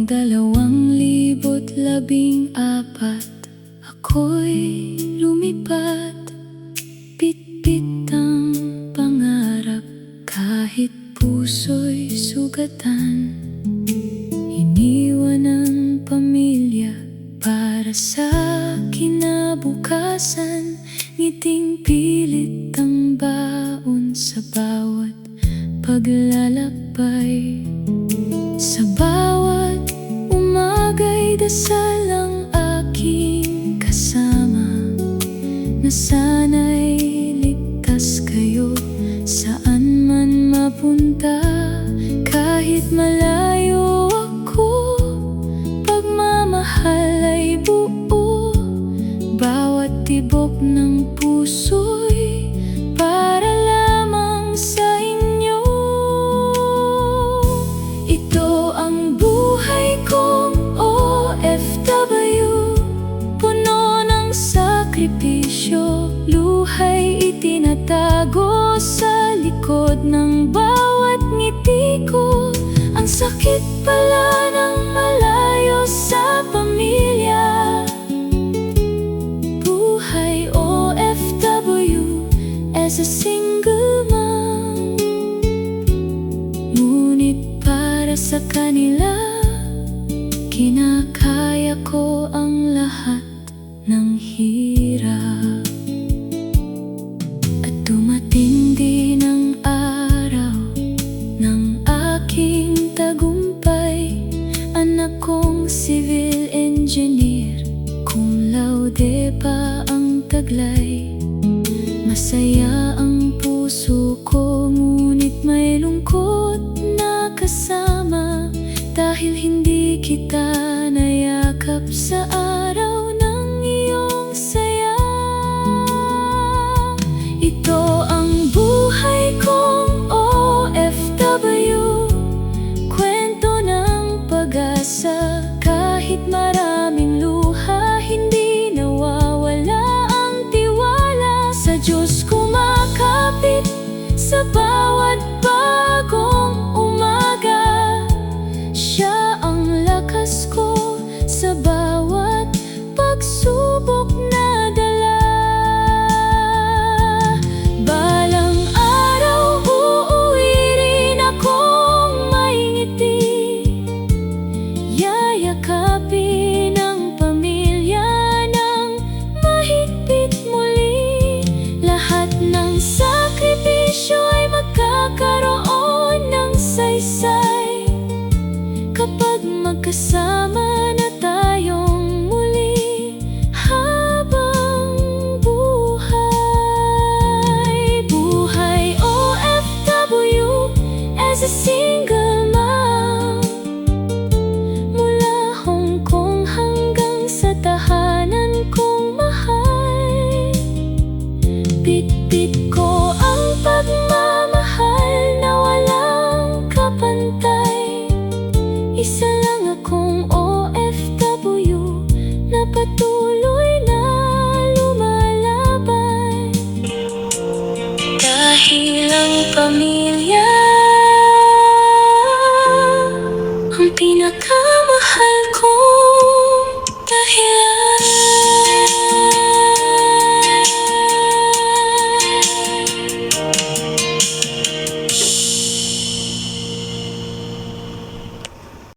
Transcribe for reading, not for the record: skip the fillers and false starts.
2014, ako'y lumipat. Bitbit ang pangarap kahit puso'y sugatan. Iniwan ang pamilya para sa kinabukasan. Ngiting pilit ang baon sa bawat paglalakbay. Sa bawat umaga'y dasal ang aking kasama, na sana'y ligtas kayo saan man mapunta. Kahit malayo ako, pagmamahal ay buo. Bawat tibok ng puso'y para lamang sa inyo. Ito ang buhay kong OFW, puno ng sakripisyo. Luha'y itinatago sa likod ng bawat ngiti ko. Ang sakit pala ng malayo sa pamilya. Buhay OFW as a single mom. Ngunit para sa kanila, kinakaya ko ang lahat ng hirap. At dumating din ang araw ng aking tagumpay. Anak kong civil engineer, cum laude pa ang taglay. Masaya ang puso ko, ngunit may lungkot na kasama. Dahil hindi kita nayakap sa araw ng iyong saya. Ito ang buhay kong OFW, kwento ng pag-asa. Kahit maraming luha, hindi nawawala ang tiwala. Sa Diyos kumakapit sa bawat bagong umaga. Siya ang lakas ko sa bawat pagsubok na dala. Balang araw uuwi rin akong may ngiti, yayakapin ang pamilya ng mahigpit muli. Lahat ng sakripisyo ay magkakaroon ng saysay kapag magkasama na tayong muli habang buhay. Buhay OFW as a single mom, mula Hong Kong hanggang sa tahanan kong mahal. Bitbit ko ang pagmamahal na walang kapantay. Isa lang akong OFW na patuloy na lumalaban. Dahil ang pamilya